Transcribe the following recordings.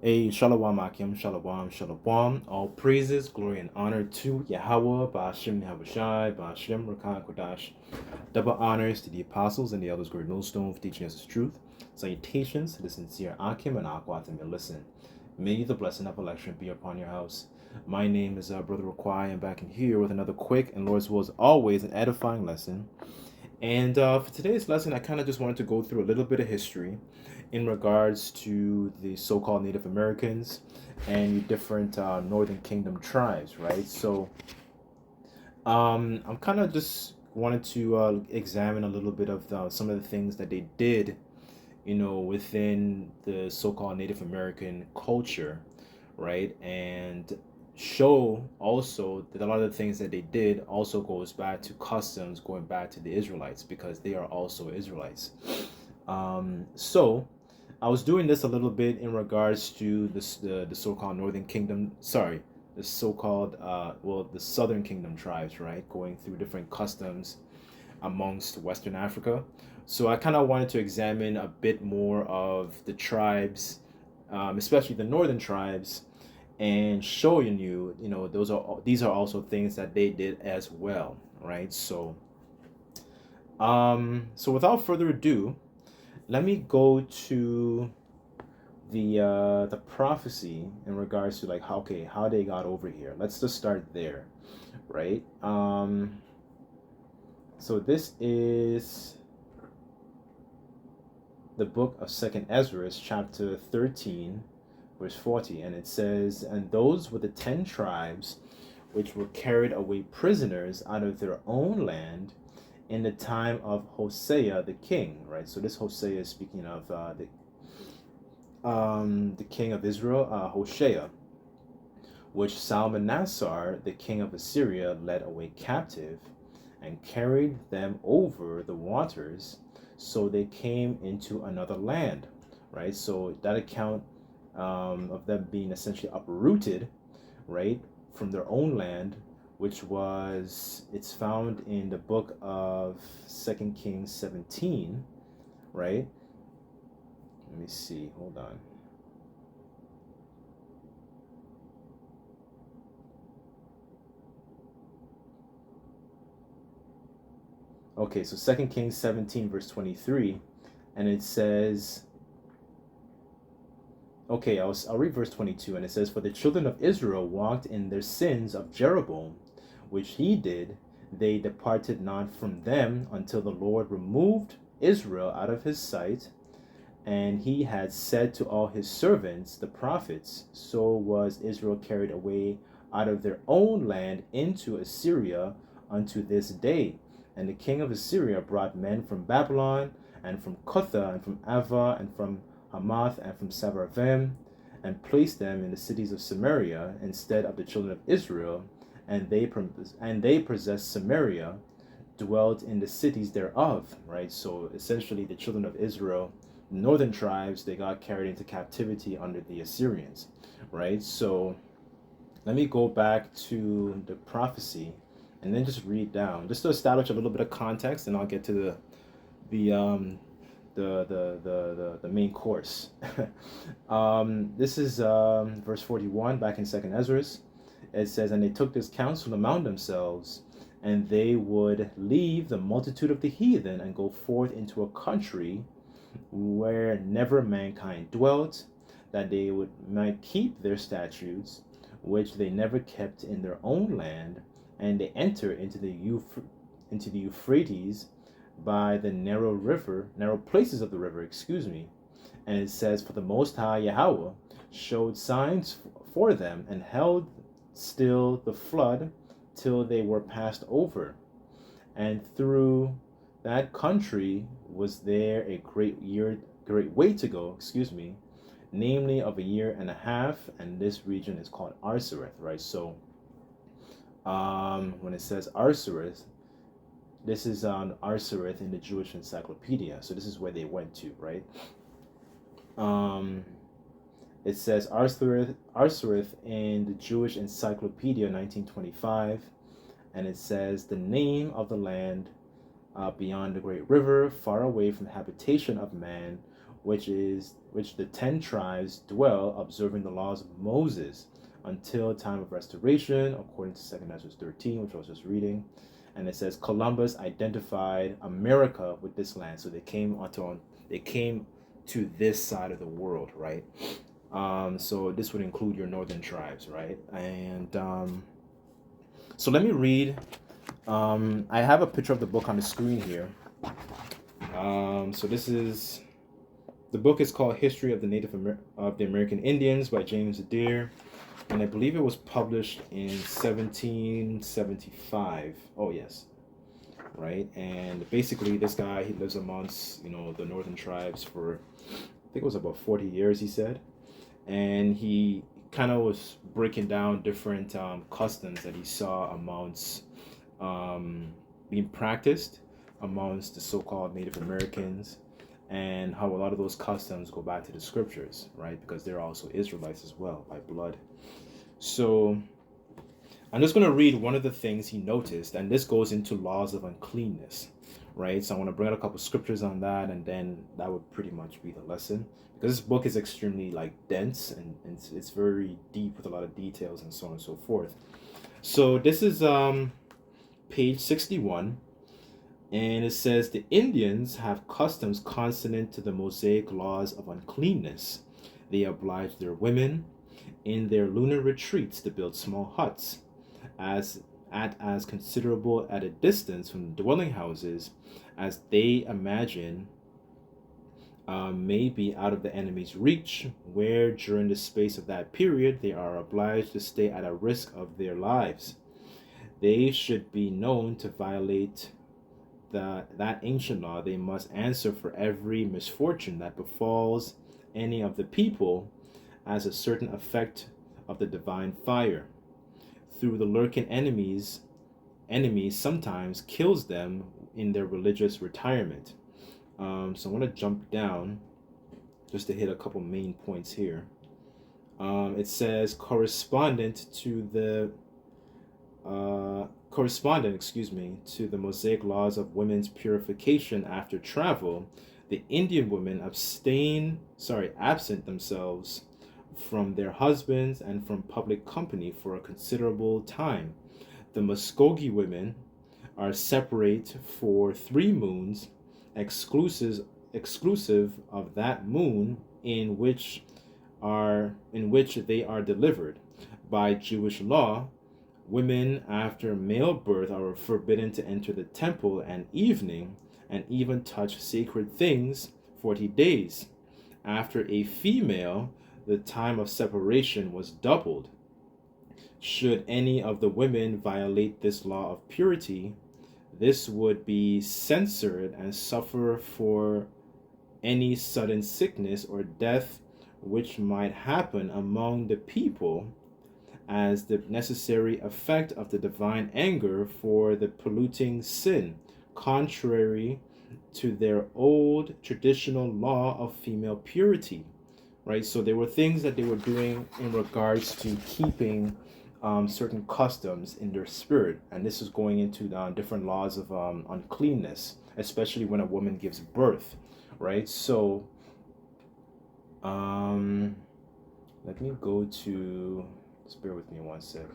A Shalom Akim, Shalom, Shalom. All praises, glory, and honor to Yahweh, Ba'ashim Yahushai, Ba'ashim Rakan Kodash. Double honors to the apostles and the elders, great millstone, for teaching us the truth. Salutations to the sincere Akim and Akwatim and listen. May the blessing of election be upon your house. My name is Brother Raquai, and back in here with another quick and Lord's will as always an edifying lesson. And for today's lesson, I kind of just wanted to go through a little bit of history in regards to the so-called Native Americans and the different Northern Kingdom tribes, right? So I'm kind of just wanted to examine a little bit of some of the things that they did, within the so-called Native American culture, right? And show also that a lot of the things that they did also goes back to customs going back to the Israelites because they are also Israelites. So I was doing this a little bit in regards to the so-called Northern Kingdom, the so-called the Southern Kingdom tribes, right, going through different customs amongst Western Africa. So I kind of wanted to examine a bit more of the tribes, especially the northern tribes, and showing you, these are also things that they did as well, right? So, so without further ado, let me go to the prophecy in regards to how they got over here. Let's just start there, right? So this is the book of Second Ezra, chapter 13, verse 40, and it says, "And those were the 10 tribes which were carried away prisoners out of their own land in the time of Hosea the king," right? So this Hosea is speaking of the king of Israel, Hoshea, which Salmanassar, the king of Assyria, led away captive and carried them over the waters, so they came into another land, right? So that account of them being essentially uprooted, right, from their own land, it's found in the book of 2 Kings 17, right? Let me see, hold on. Okay, so 2 Kings 17, verse 23, and it says, okay, I'll read verse 22, and it says, "For the children of Israel walked in their sins of Jeroboam, which he did. They departed not from them until the Lord removed Israel out of his sight. And he had said to all his servants, the prophets, so was Israel carried away out of their own land into Assyria unto this day. And the king of Assyria brought men from Babylon, and from Cutha, and from Ava, and from Hamath, and from Sepharvaim, and placed them in the cities of Samaria instead of the children of Israel. And they possessed Samaria, dwelt in the cities thereof," right? So essentially the children of Israel, northern tribes, they got carried into captivity under the Assyrians, right? So let me go back to the prophecy and then just read down, just to establish a little bit of context, and I'll get to the main course. This is verse 41 back in 2nd Ezra. It says, "And they took this counsel among themselves, and they would leave the multitude of the heathen and go forth into a country where never mankind dwelt, that they might keep their statutes, which they never kept in their own land. And they enter into the Euphrates by the narrow places of the river, And it says, "For the Most High Yahweh showed signs for them, and held still the flood till they were passed over. And through that country was there a great way to go, namely of a year and a half, and this region is called Arzareth," right? So when it says Arzareth, this is on Arzareth in the Jewish Encyclopedia. So this is where they went to, right? It says Arzareth in the Jewish Encyclopedia 1925, and it says the name of the land beyond the great river, far away from the habitation of man, which the 10 tribes dwell, observing the laws of Moses until time of restoration, according to 2 Ezra 13, which I was just reading. And it says Columbus identified America with this land, so they came to this side of the world, right? So this would include your northern tribes, right? And so let me read. I have a picture of the book on the screen here. So the book is called History of the American Indians by James Adair, and I believe it was published in 1775. Oh yes, right. And basically, this guy, he lives amongst the northern tribes for, I think it was about 40 years. He said, and he kind of was breaking down different customs that he saw amongst being practiced amongst the so-called Native Americans, and how a lot of those customs go back to the scriptures, right? Because they're also Israelites as well by blood. So I'm just going to read one of the things he noticed, and this goes into laws of uncleanness, right? So I want to bring out a couple scriptures on that, and then that would pretty much be the lesson, because this book is extremely dense, and it's very deep with a lot of details and so on and so forth. So this is page 61. And it says, the Indians have customs consonant to the Mosaic laws of uncleanness. They oblige their women in their lunar retreats to build small huts, as considerable at a distance from the dwelling houses as they imagine may be out of the enemy's reach, where during the space of that period they are obliged to stay at a risk of their lives. They should be known to violate that ancient law. They must answer for every misfortune that befalls any of the people as a certain effect of the divine fire. Through the lurking enemies sometimes kills them in their religious retirement. So I want to jump down just to hit a couple main points here. It says correspondent to the Mosaic laws of women's purification after travel, the Indian women absent themselves from their husbands and from public company for a considerable time. The Muskogee women are separate for 3 moons, exclusive of that moon in which they are delivered. By Jewish law, women after male birth are forbidden to enter the temple at evening and even touch sacred things 40 days. After a female, the time of separation was doubled. Should any of the women violate this law of purity, this would be censored and suffer for any sudden sickness or death which might happen among the people as the necessary effect of the divine anger for the polluting sin, contrary to their old traditional law of female purity, right? So there were things that they were doing in regards to keeping certain customs in their spirit, and this is going into different laws of uncleanness, especially when a woman gives birth, right? So let me go to, just bear with me 1 second.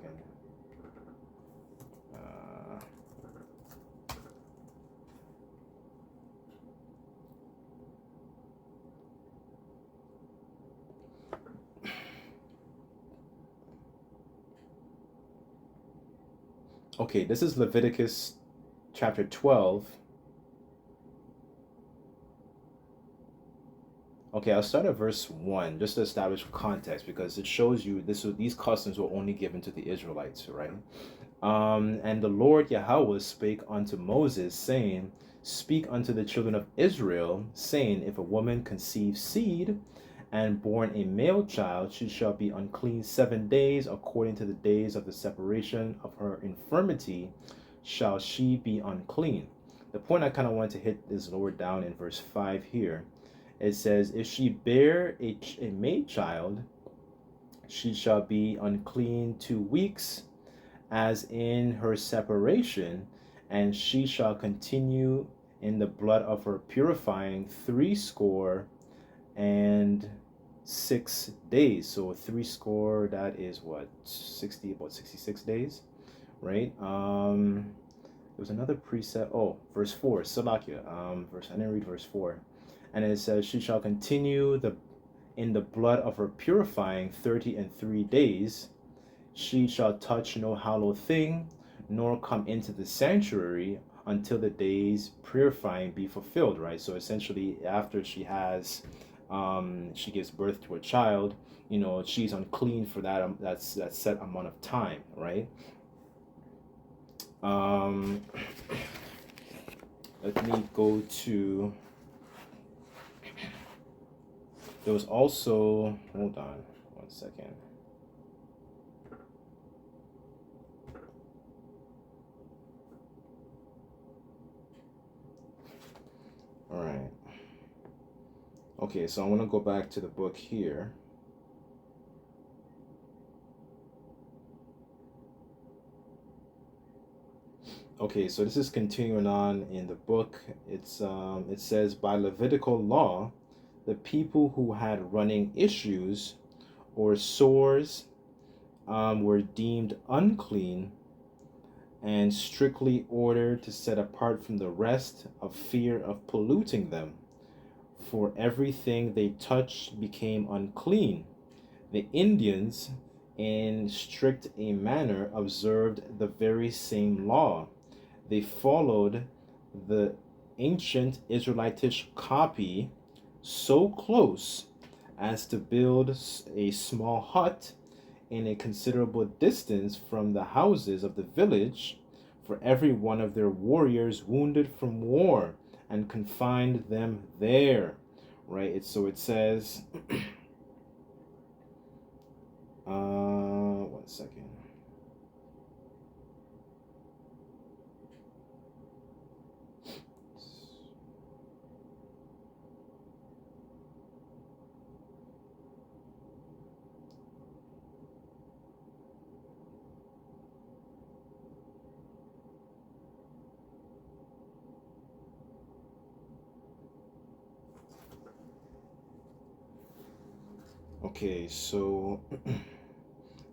Okay, this is Leviticus chapter 12. Okay, I'll start at verse 1 just to establish context, because it shows you these customs were only given to the Israelites, right? And the Lord Yahweh spake unto Moses, saying, Speak unto the children of Israel, saying, If a woman conceive seed and born a male child, she shall be unclean 7 days, according to the days of the separation of her infirmity shall she be unclean. The point I kind of want to hit is lower down in verse 5 here. It says, If she bear a male child, she shall be unclean 2 weeks, as in her separation, and she shall continue in the blood of her purifying 80 and 6 days. So three score, that is what, 60, about 66 days, right? There was another precept. Oh, verse 4, Salakia. I didn't read verse 4. And it says, she shall continue in the blood of her purifying 30 and 3 days. She shall touch no hallowed thing, nor come into the sanctuary until the days purifying be fulfilled, right? So essentially, after she gives birth to a child, she's unclean for that set amount of time, right? Let me go to. There was also. Hold on, 1 second. All right. Okay, so I want to go back to the book here. Okay, so this is continuing on in the book. It says, by Levitical law, the people who had running issues or sores were deemed unclean and strictly ordered to set apart from the rest of fear of polluting them. For everything they touched became unclean. The Indians, in strict a manner, observed the very same law. They followed the ancient Israelitish copy so close as to build a small hut in a considerable distance from the houses of the village for every one of their warriors wounded from war, and confined them there, right? So it says, 1 second. Okay, so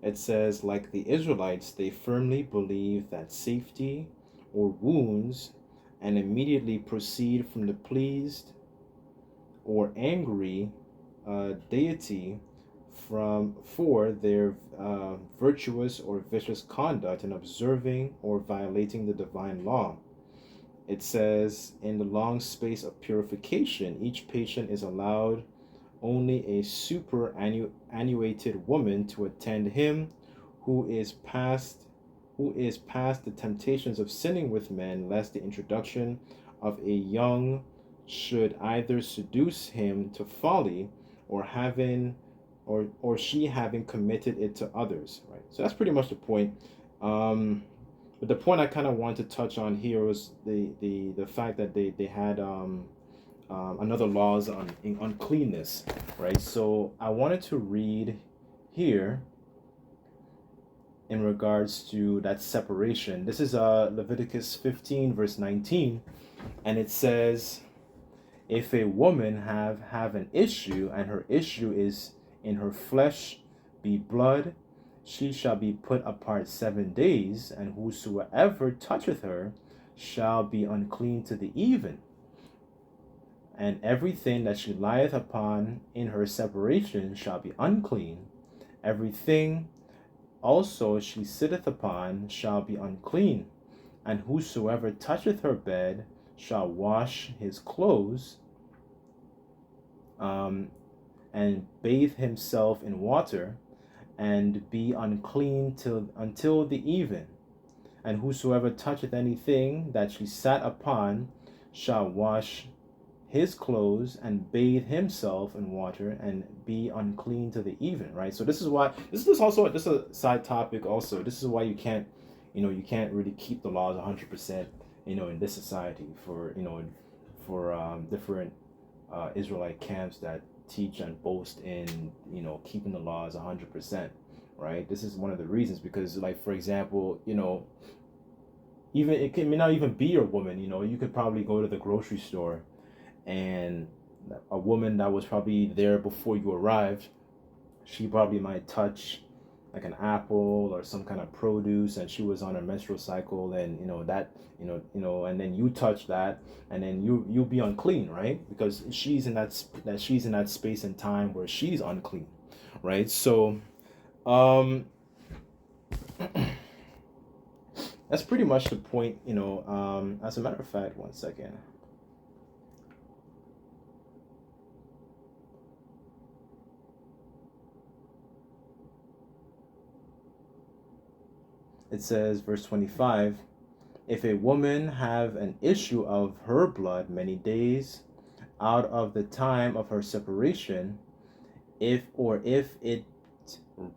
it says, like the Israelites, they firmly believe that safety or wounds and immediately proceed from the pleased or angry deity for their virtuous or vicious conduct in observing or violating the divine law. It says, in the long space of purification, each patient is allowed only a superannuated woman to attend him who is past the temptations of sinning with men, lest the introduction of a young should either seduce him to folly, or she having committed it to others, right? So that's pretty much the point. But the point I kind of wanted to touch on here was the fact that they had another laws on uncleanness, right? So I wanted to read here in regards to that separation. This is Leviticus 15 verse 19, and it says, if a woman have an issue, and her issue is in her flesh be blood, she shall be put apart 7 days, and whosoever toucheth her shall be unclean to the even. And everything that she lieth upon in her separation shall be unclean. Everything also she sitteth upon shall be unclean. And whosoever toucheth her bed shall wash his clothes, and bathe himself in water, and be unclean until the even. And whosoever toucheth anything that she sat upon shall wash his clothes and bathe himself in water, and be unclean to the even, right? So this is a side topic also. This is why you can't really keep the laws 100%, in this society, for different Israelite camps that teach and boast in keeping the laws 100%, right? This is one of the reasons, because, like, for example, even it may not even be your woman. You could probably go to the grocery store and a woman that was probably there before you arrived, she probably might touch like an apple or some kind of produce, and she was on her menstrual cycle, and that, and then you touch that, and then you'll be unclean, right? Because she's in that space and time where she's unclean, right? So that's pretty much the point. As a matter of fact, one second. It says, verse 25, if a woman have an issue of her blood many days out of the time of her separation, if it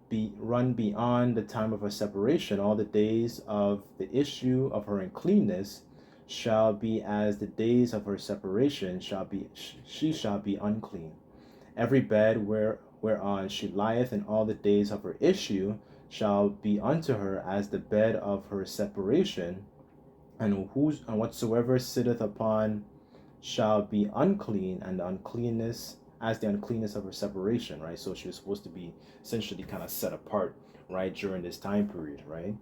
be run beyond the time of her separation, all the days of the issue of her uncleanness shall be as the days of her separation she shall be unclean. Every bed whereon she lieth in all the days of her issue shall be unto her as the bed of her separation, and whatsoever sitteth upon shall be unclean, and the uncleanness as the uncleanness of her separation, right? So she was supposed to be essentially kind of set apart, right, during this time period, right?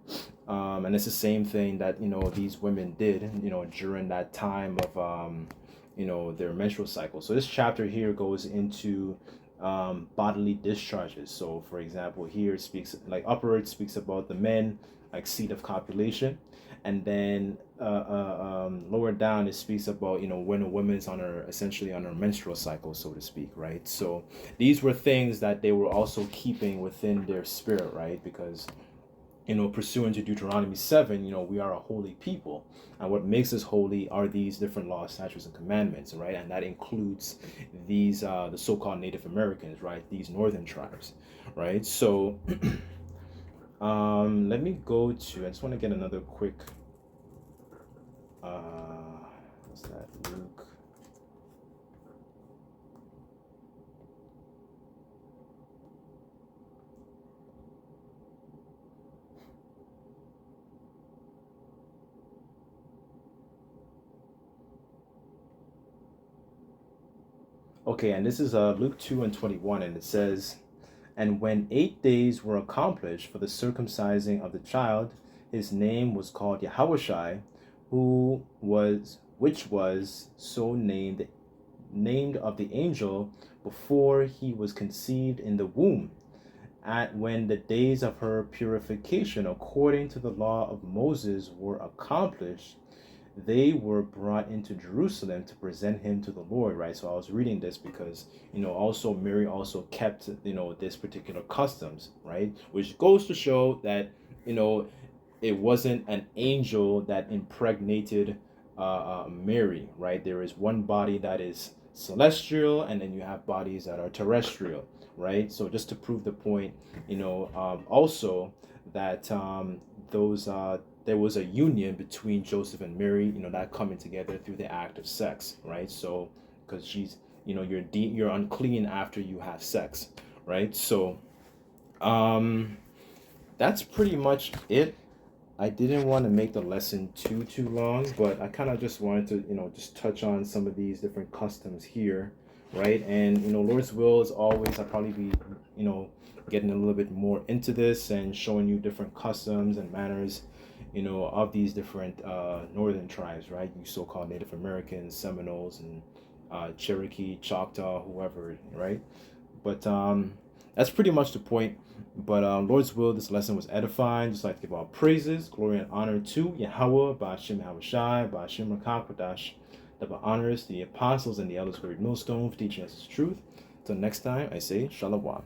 And it's the same thing that these women did, during that time of their menstrual cycle. So this chapter here goes into bodily discharges. So for example, here it speaks, like upward speaks about the men, like seat of copulation, and then lower down it speaks about when a woman's essentially on her menstrual cycle, so to speak, right? So these were things that they were also keeping within their spirit, right? Because pursuant to Deuteronomy 7, we are a holy people. And what makes us holy are these different laws, statutes, and commandments, right? And that includes these, the so-called Native Americans, right? These northern tribes, right? So let me go to, I just want to get another quick, what's that, Luke? Okay, and this is Luke 2:21, and it says, and when 8 days were accomplished for the circumcising of the child, his name was called Yahushai, which was so named of the angel before he was conceived in the womb. When the days of her purification according to the law of Moses were accomplished, they were brought into Jerusalem to present him to the Lord, right? So I was reading this because, also Mary also kept, this particular customs, right? Which goes to show that, it wasn't an angel that impregnated Mary, right? There is one body that is celestial, and then you have bodies that are terrestrial, right? So just to prove the point, also that those there was a union between Joseph and Mary, that coming together through the act of sex, right? So because she's, you're unclean after you have sex, right? So that's pretty much it. I didn't want to make the lesson too long, but I kind of just wanted to, just touch on some of these different customs here, right? And, Lord's will is always, I'll probably be, getting a little bit more into this and showing you different customs and manners, of these different northern tribes, right? You so-called Native Americans, Seminoles, and Cherokee, Choctaw, whoever, right? But that's pretty much the point. But Lord's will, this lesson was edifying. Just like to give all praises, glory, and honor to Yahweh, Ba'ashem Yahushai, Ba'ashem Rakakwadash, that honors the apostles and the elders of the Great Millstone for teaching us his truth. Till next time, I say Shalom.